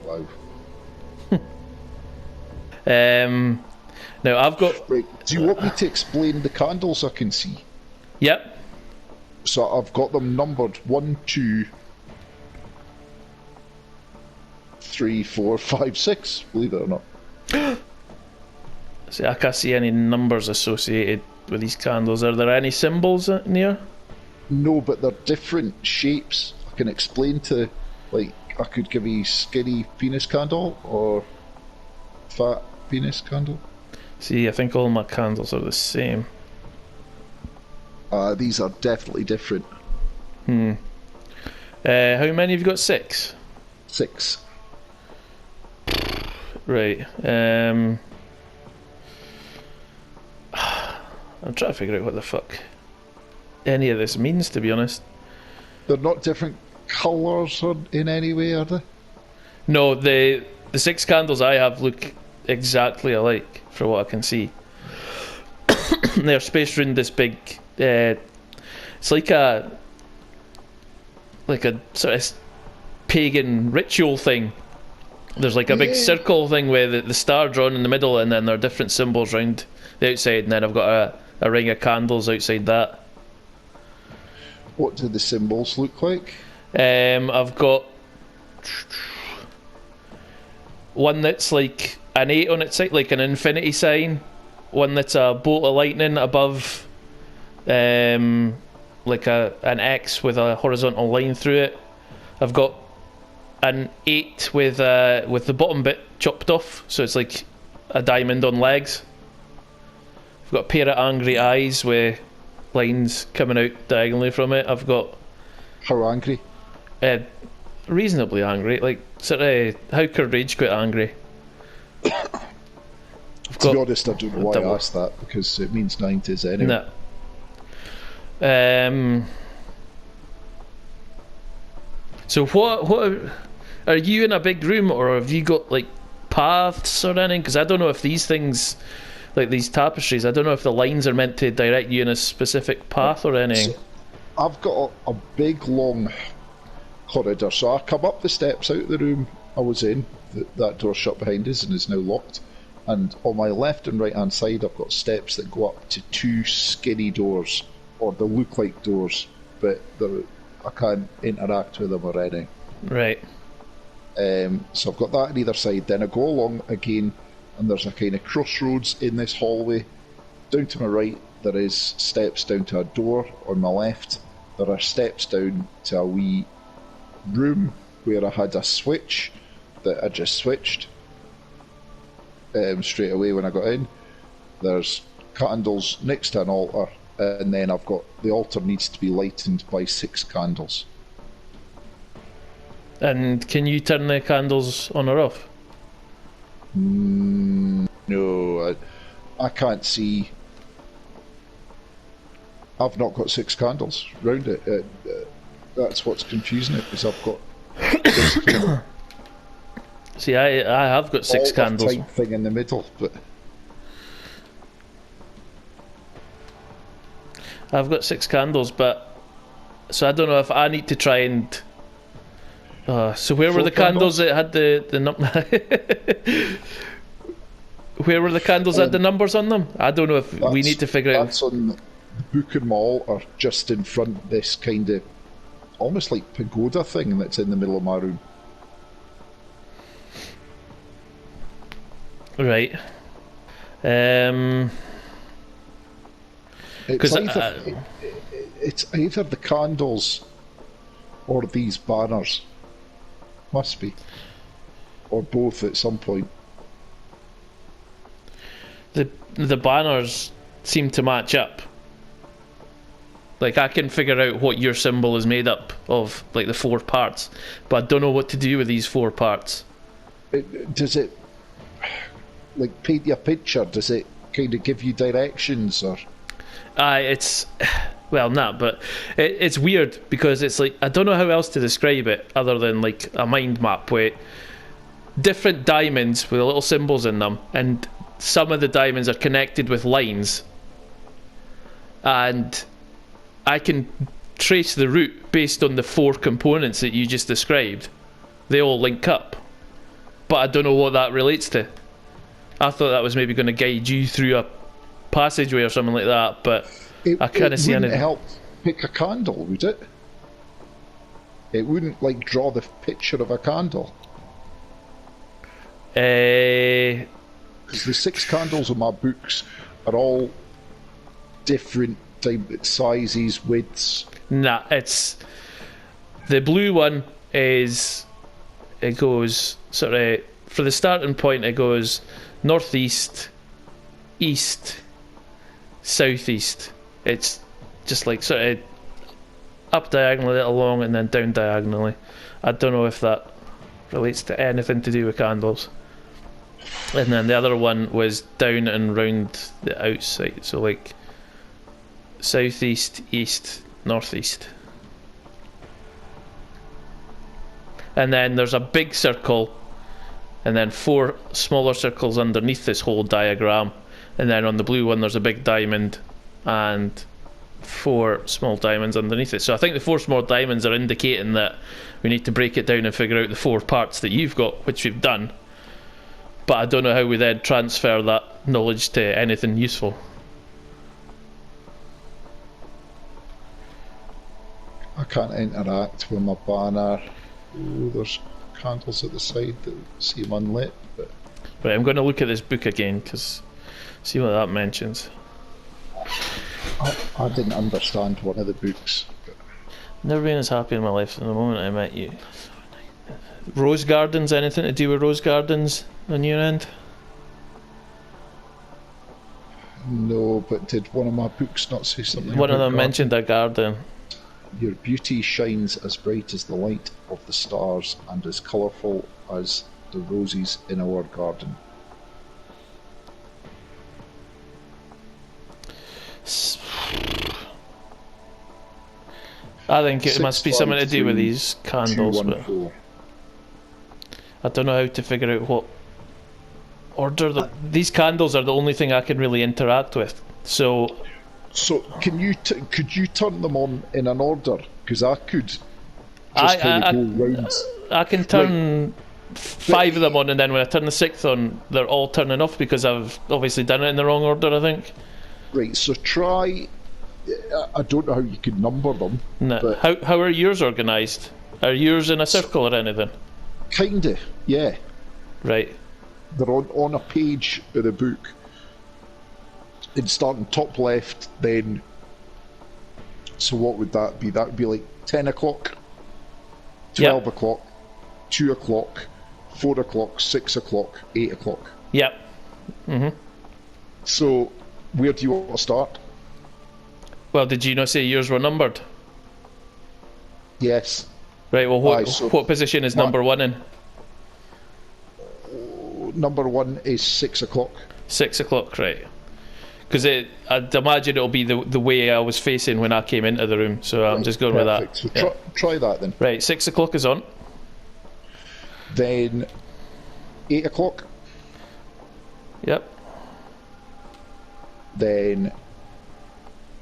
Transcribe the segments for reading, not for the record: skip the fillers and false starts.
Wow. Now I've got. Right. Do you want me to explain the candles I can see? Yep. So I've got them numbered 1, 2, 3, 4, 5, 6. Believe it or not. See, I can't see any numbers associated with these candles. Are there any symbols near? No, but they're different shapes. I can explain to, like, I could give you skinny penis candle or fat penis candle. See, I think all my candles are the same. These are definitely different. How many have you got? 6? 6. Right. I'm trying to figure out what the fuck any of this means, to be honest. They're not different colours in any way, are they? No, the 6 candles I have look exactly alike, for what I can see. They're spaced around this big. It's like a sort of pagan ritual thing. There's like a big circle thing with the star drawn in the middle, and then there are different symbols around the outside, and then I've got a ring of candles outside that. What do the symbols look like? I've got one that's like an 8 on its side, like an infinity sign. One that's a bolt of lightning above, like an X with a horizontal line through it. I've got an 8 with the bottom bit chopped off, so it's like a diamond on legs. I've got a pair of angry eyes with lines coming out diagonally from it. I've got How angry? reasonably angry, like sort of how could rage quite angry. To be honest, I don't know why I asked that, because it means 90s anyway. No. So what are you in a big room, or have you got like paths or anything? Because I don't know if these things, like these tapestries, I don't know if the lines are meant to direct you in a specific path or anything. So I've got a big long corridor, so I come up the steps out the room I was in. That door shut behind us and is now locked. And on my left and right hand side, I've got steps that go up to 2 skinny doors, or they look like doors, but I can't interact with them or anything. Right. So I've got that on either side. Then I go along again, and there's a kind of crossroads in this hallway. Down to my right, there is steps down to a door. On my left, there are steps down to a wee room where I had a switch that I just switched straight away when I got in. There's candles next to an altar, and then I've got the altar needs to be lightened by 6 candles. And can you turn the candles on or off? No, I can't see. I've not got 6 candles round it. That's what's confusing it, because I've got See, I have got 6 candles. Type thing in the middle, but I've got 6 candles, but so I don't know if I need to try and. So where were the candles that had the where were the candles that had the numbers on them? I don't know if we need to figure out. That's on the book and mall, or just in front of this kind of almost like pagoda thing that's in the middle of my room. Right. It's either the candles or these banners. Must be. Or both at some point. The banners seem to match up. Like, I can figure out what your symbol is made up of, like the 4 parts, but I don't know what to do with these 4 parts. Does it, like, paint you a picture? Does it kind of give you directions, or? It's, well, nah, but it's weird, because it's like, I don't know how else to describe it other than like a mind map with different diamonds with little symbols in them, and some of the diamonds are connected with lines, and I can trace the route based on the 4 components that you just described. They all link up. but I don't know what that relates to. I thought that was maybe going to guide you through a passageway or something like that, but I can't see anything. It wouldn't help pick a candle, would it? It wouldn't, like, draw the picture of a candle. Because the 6 candles in my books are all different sizes, widths. Nah, it's... The blue one is... It goes sort of... For the starting point, it goes northeast, east, southeast. It's just like sort of up diagonally, along, and then down diagonally. I don't know if that relates to anything to do with candles. And then the other one was down and round the outside, so like southeast, east, northeast. And then there's a big circle, and then 4 smaller circles underneath this whole diagram. And then on the blue one there's a big diamond and 4 small diamonds underneath it. So I think the 4 small diamonds are indicating that we need to break it down and figure out the 4 parts that you've got, which we've done. But I don't know how we then transfer that knowledge to anything useful. I can't interact with my banner. Ooh, there's candles at the side that seem unlit. But... Right, I'm going to look at this book again, because see what that mentions. I didn't understand one of the books. But... Never been as happy in my life than the moment I met you. Rose gardens, anything to do with rose gardens on your end? No, but did one of my books not say something? One of them garden? mentioned a garden. Your beauty shines as bright as the light of the stars and as colourful as the roses in our garden. I think it must be something to do with these candles, but I don't know how to figure out what order these candles are the only thing I can really interact with. So can you could you turn them on in an order? Because I could just kind of go round. I can turn 5 of them on, and then when I turn the 6th on, they're all turning off because I've obviously done it in the wrong order, I think. Right, so try... I don't know how you could number them. No. But how are yours organised? Are yours in a circle or anything? Kinda, yeah. Right. They're on a page of the book. It's starting top left, then... So what would that be? That would be like 10 o'clock, 12 o'clock, 2 o'clock, 4 o'clock, 6 o'clock, 8 o'clock. Yep. Mhm. So, where do you want to start? Well, did you not say yours were numbered? Yes. Right, well, what position is number 1 in? Number 1 is 6 o'clock. 6 o'clock, right. Because I'd imagine it'll be the way I was facing when I came into the room, so I'm just going perfect. with that. So try that then. Right, 6 o'clock is on. Then 8 o'clock. Yep. Then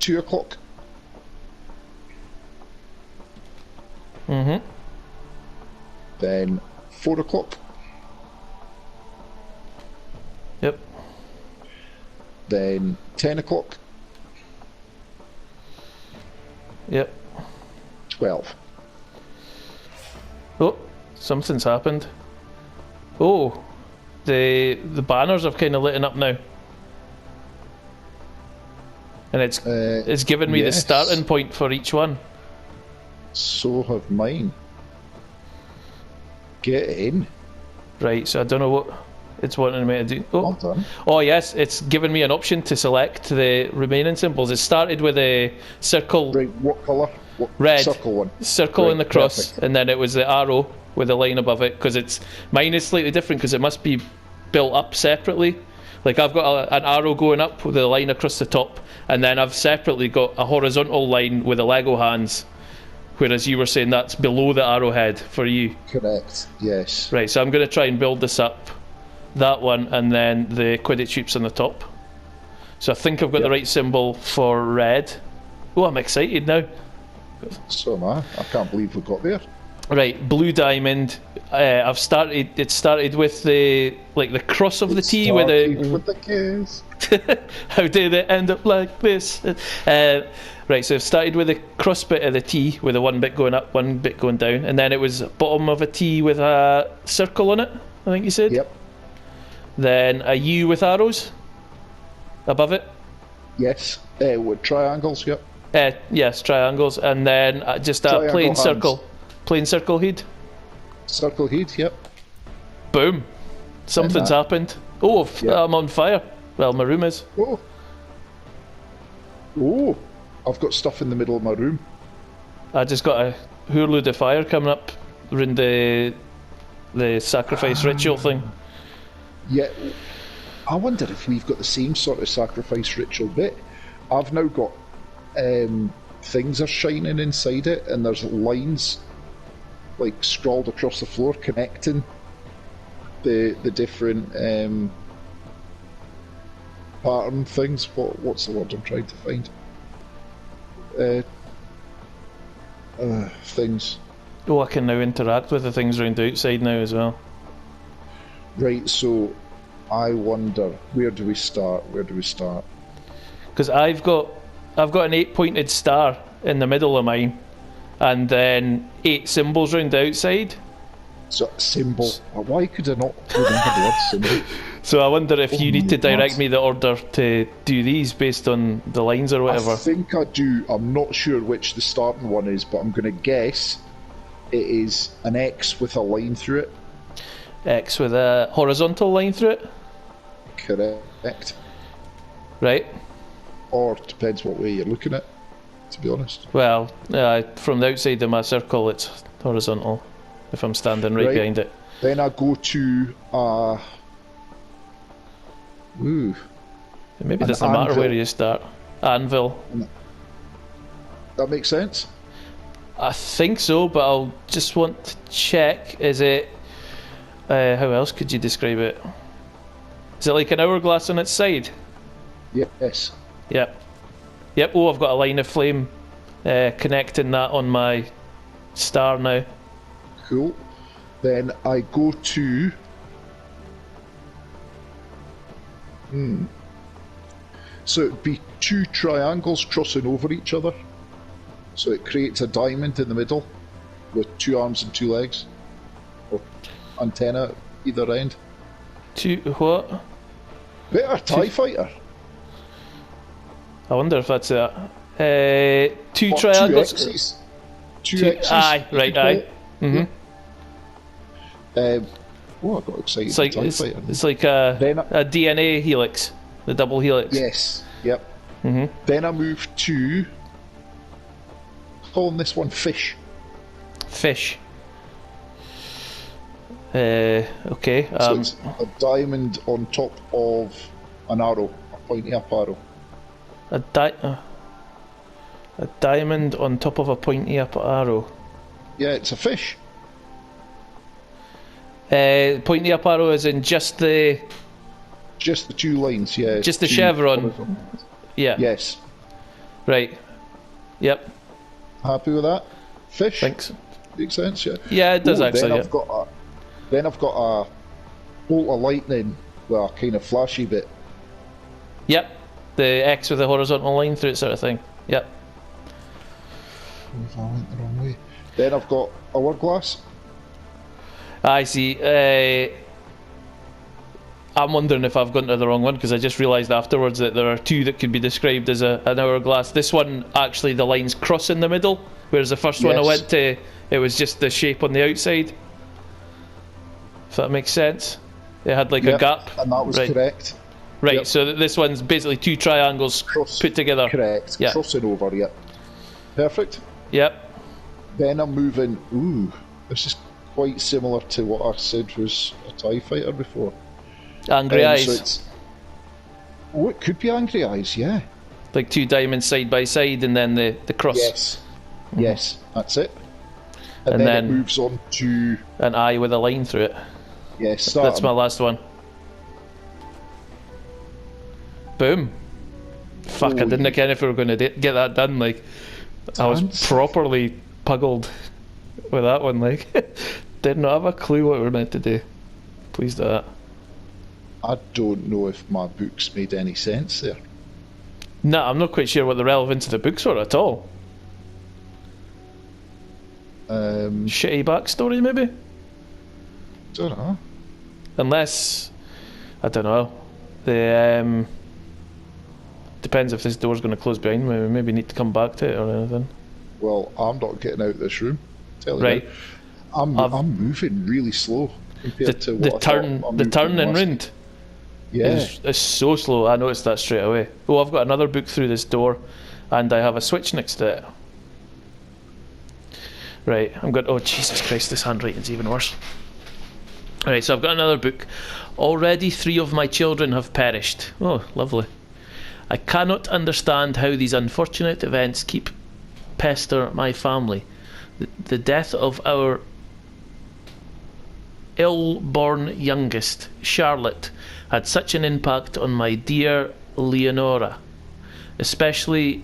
2 o'clock. Mhm. Then 4 o'clock. Yep. Then 10 o'clock. Yep. 12. Oh, something's happened. Oh, the banners have kind of lit up now, and it's given me the starting point for each one. So have mine. Get in. Right, so I don't know what it's wanting me to do. Oh, Well done. oh yes, it's given me an option to select the remaining symbols. It started with a circle. Right, what colour? What Red. Circle one. Circle Right, in the cross, perfect. and then it was the arrow with a line above it, because mine is slightly different because it must be built up separately. Like I've got an arrow going up with a line across the top, and then I've separately got a horizontal line with the Lego hands, whereas you were saying that's below the arrowhead for you. Correct, yes. Right, so I'm going to try and build this up, that one, and then the Quidditch hoops on the top. So I think I've got the right symbol for red. Oh, I'm excited now. So am I. I can't believe we got there. Right, blue diamond, I've started. It started with the cross of the T with the kiss. How did it end up like this? Right, so I've started with the cross bit of the T with the one bit going up, one bit going down, and then it was bottom of a T with a circle on it, I think you said? Yep. Then a U with arrows above it? Yes. With triangles, yep. Yes, triangles, and then just a Triangle plain hands. circle. Plain circle head. Circle head, yep. Boom. Something's happened. Oh, Yep. I'm on fire. Well, my room is. Oh. Oh. I've got stuff in the middle of my room. I just got a hurload of fire coming up around the sacrifice ritual thing. Yeah. I wonder if we've got the same sort of sacrifice ritual bit. I've now got things are shining inside it, and there's lines like scrawled across the floor connecting the different pattern things. What's the word I'm trying to find? Things. Oh, I can now interact with the things around the outside now as well. Right, so I wonder, where do we start? Because I've got an 8-pointed star in the middle of mine, and then 8 symbols around the outside. So, symbol. Why could I not remember the word symbol? So I wonder if you need to direct me the order to do these based on the lines or whatever. I think I do. I'm not sure which the starting one is, but I'm going to guess it is an X with a line through it. X with a horizontal line through it. Correct. Right. Or depends what way you're looking at, to be honest. Well, from the outside of my circle, it's horizontal. If I'm standing right behind it. Then I go to Maybe it doesn't matter where you start. Anvil. That makes sense? I think so, but I'll just want to check. Is it... how else could you describe it? Is it like an hourglass on its side? Yes. Yep. Oh, I've got a line of flame connecting that on my star now. Cool. Then I go to... So it'd be 2 triangles crossing over each other. So it creates a diamond in the middle with 2 arms and 2 legs. Or antenna at either end. 2 what? Better TIE fighter. I wonder if that's it. 2 triangles. 2 X's. 2 X's. Aye, right, aye. Mm-hmm. I got excited. It's like a DNA helix, the double helix. Yes. Yep. Mm-hmm. Then I move to calling this one fish. Fish. Okay. So it's a diamond on top of an arrow, a pointy up arrow. A diamond on top of a pointy up arrow. Yeah, it's a fish. Pointy up arrow is in just the 2 lines, yeah. Just the chevron. Yeah. Yes. Right. Yep. Happy with that? Fish? Thanks. Makes sense, yeah. Yeah, it does actually. Then I've got a bolt of lightning with a kind of flashy bit. Yep. The X with the horizontal line through it sort of thing. Yep. If I went the wrong way. Then I've got hourglass. I see. I'm wondering if I've gone to the wrong one because I just realised afterwards that there are 2 that could be described as an hourglass. This one, actually, the lines cross in the middle, whereas the first one I went to, it was just the shape on the outside. If that makes sense. It had like a gap. And that was correct. Right, so this one's basically 2 triangles put together. Correct. Yep. Crossing over, yep. Perfect. Yep. Then I'm moving... this is quite similar to what I said was a TIE fighter before. Angry eyes. So it could be angry eyes, yeah. Like 2 diamonds side by side and then the cross. Yes. Yes, that's it. And then it moves on to... an eye with a line through it. Yes, that's my last one. Boom. Fuck, I didn't know if we were going to get that done. Like, I was properly puggled with that one. Like, did not have a clue what we were meant to do. Please do that. I don't know if my books made any sense there. No, I'm not quite sure what the relevance of the books were at all. Shitty backstory, maybe? Don't know. Unless, I don't know. The depends if this door's going to close behind me. We maybe need to come back to it or anything. Well, I'm not getting out of this room. Tell you Right. now. I'm moving really slow compared to The what I turn, thought I'm the moving turn and last- round Yeah. is so slow. I noticed that straight away. Oh, I've got another book through this door, and I have a switch next to it. Right, I'm good. Oh Jesus Christ, this handwriting's even worse. Alright, so I've got another book. Already 3 of my children have perished. Oh, lovely. I cannot understand how these unfortunate events keep pester my family. The death of our ill-born youngest, Charlotte, had such an impact on my dear Leonora, especially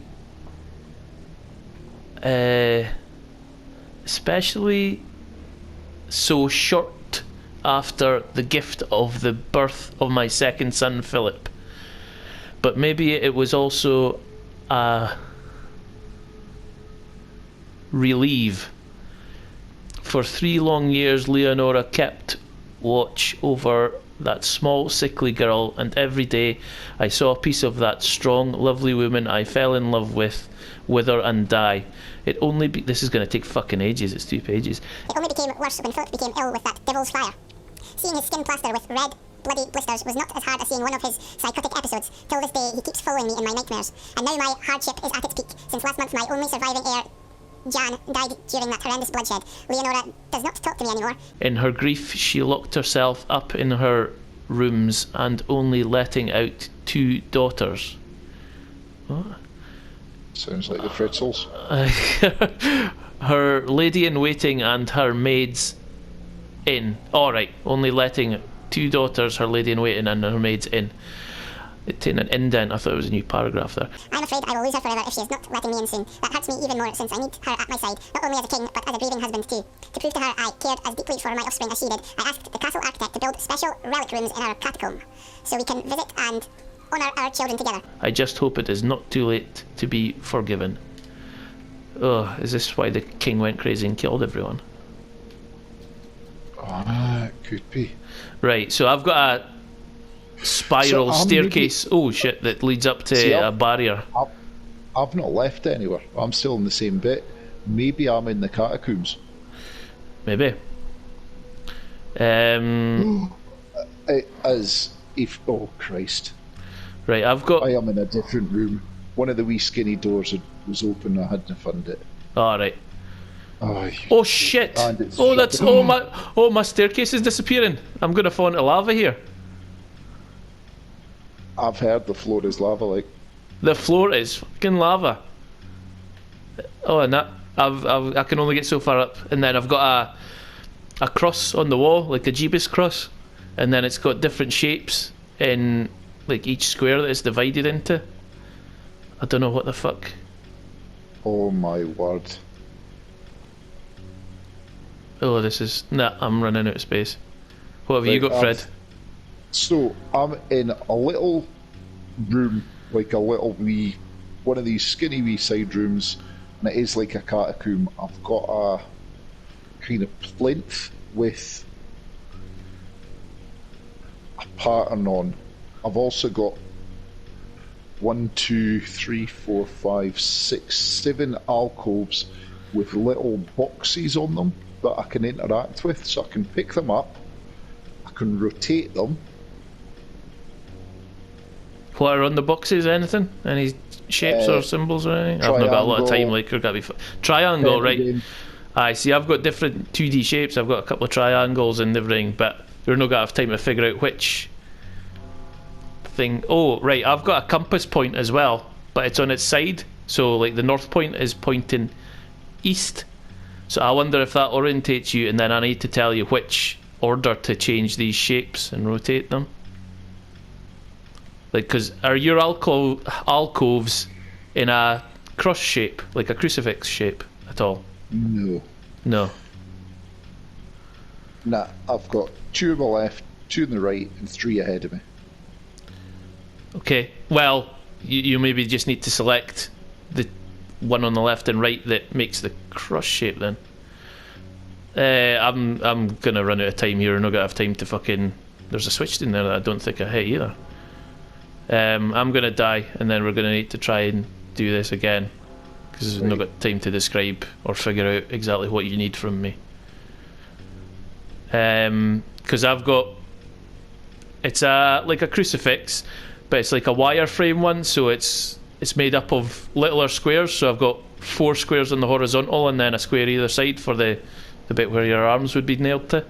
so short after the gift of the birth of my second son, Philip. But maybe it was also a relief. For 3 long years, Leonora kept watch over that small, sickly girl, and every day I saw a piece of that strong, lovely woman I fell in love with wither and die. This is going to take fucking ages. It's 2 pages. It only became worse when Philip became ill with that devil's fire. Seeing his skin plaster with red, bloody blisters was not as hard as seeing one of his psychotic episodes. Till this day, he keeps following me in my nightmares. And now my hardship is at its peak. Since last month, my only surviving heir, Jan, died during that horrendous bloodshed. Leonora does not talk to me anymore. In her grief, she locked herself up in her rooms and only letting out 2 daughters. What? Sounds like the Fritzels. Her lady-in-waiting and her maids in. Alright, only letting 2 daughters, her lady-in-waiting and her maids in. It's in an indent. I thought it was a new paragraph there. I'm afraid I will lose her forever if she is not letting me in soon. That hurts me even more since I need her at my side, not only as a king, but as a grieving husband too. To prove to her I cared as deeply for my offspring as she did, I asked the castle architect to build special relic rooms in our catacomb, so we can visit and honour our children together. I just hope it is not too late to be forgiven. Oh, is this why the king went crazy and killed everyone? Ah, it could be. Right, so I've got a spiral staircase. Oh shit, that leads up to a barrier. I've not left anywhere. I'm still in the same bit. Maybe I'm in the catacombs. Maybe. As if... Oh, Christ. Right, I've got... I am in a different room. One of the wee skinny doors was open. I hadn't found it. Alright. Oh, Oh shit! Oh, that's... Oh, my staircase is disappearing. I'm going to fall into lava here. I've heard the floor is lava, like. The floor is fucking lava. Oh, and that... I can only get so far up. And then I've got a cross on the wall, like a Jeebus cross. And then it's got different shapes in like each square that it's divided into. I don't know what the fuck. Oh my word. Oh, this is... Nah, I'm running out of space. What have you Right, got, Fred? So, I'm in a little room, like a little wee... one of these skinny wee side rooms, and it is like a catacomb. I've got a kind of plinth with a pattern on. I've also got 1, 2, 3, 4, 5, 6, 7 alcoves with little boxes on them that I can interact with, so I can pick them up, I can rotate them. What are on the boxes? Anything? Any shapes or symbols or anything? I've not got a lot of time. Like, you're gonna be triangle, right? Again. I see. I've got different 2D shapes. I've got a couple of triangles and everything, but you're not gonna have time to figure out which thing. Oh, right. I've got a compass point as well, but it's on its side. So, like, the north point is pointing east. So I wonder if that orientates you, and then I need to tell you which order to change these shapes and rotate them. Like, because are your alcoves in a cross shape, like a crucifix shape at all? No. No. Nah, I've got 2 on my left, 2 on the right, and 3 ahead of me. Okay, well, you maybe just need to select the one on the left and right that makes the cross shape then. I'm gonna run out of time here. I'm not gonna have time to fucking... There's a switch in there that I don't think I hit either. I'm gonna die, and then we're gonna need to try and do this again, because I've not got time to describe or figure out exactly what you need from me. Because I've got... It's like a crucifix, but it's like a wireframe one, so it's made up of littler squares. So I've got 4 squares on the horizontal and then a square either side for the bit where your arms would be nailed to.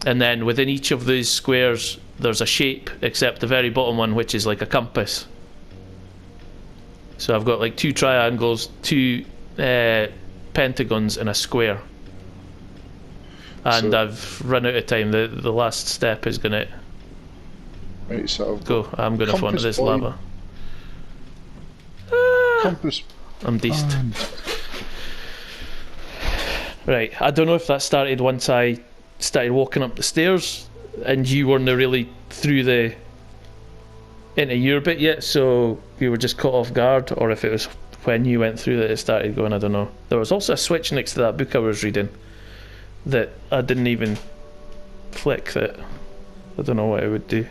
And then within each of those squares there's a shape, except the very bottom one, which is like a compass. So I've got like 2 triangles, 2 pentagons and a square. And so I've run out of time. The last step is gonna... Right, so I'm gonna fall into this point, lava. Compass. I'm deceased. Right, I don't know if that started once I started walking up the stairs and you weren't really through into your bit yet, so you were just caught off guard, or if it was when you went through that it started going. I don't know. There was also a switch next to that book I was reading that I didn't even flick, that I don't know what it would do.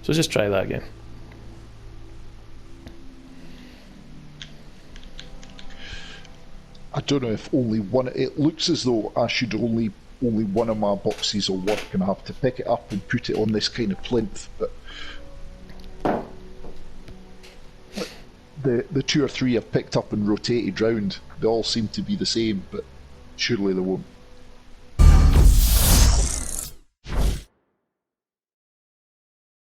So just try that again. I don't know if only one... It looks as though I should only one of my boxes will work, and I have to pick it up and put it on this kind of plinth, but the 2 or 3 I've picked up and rotated round, they all seem to be the same, but surely they won't.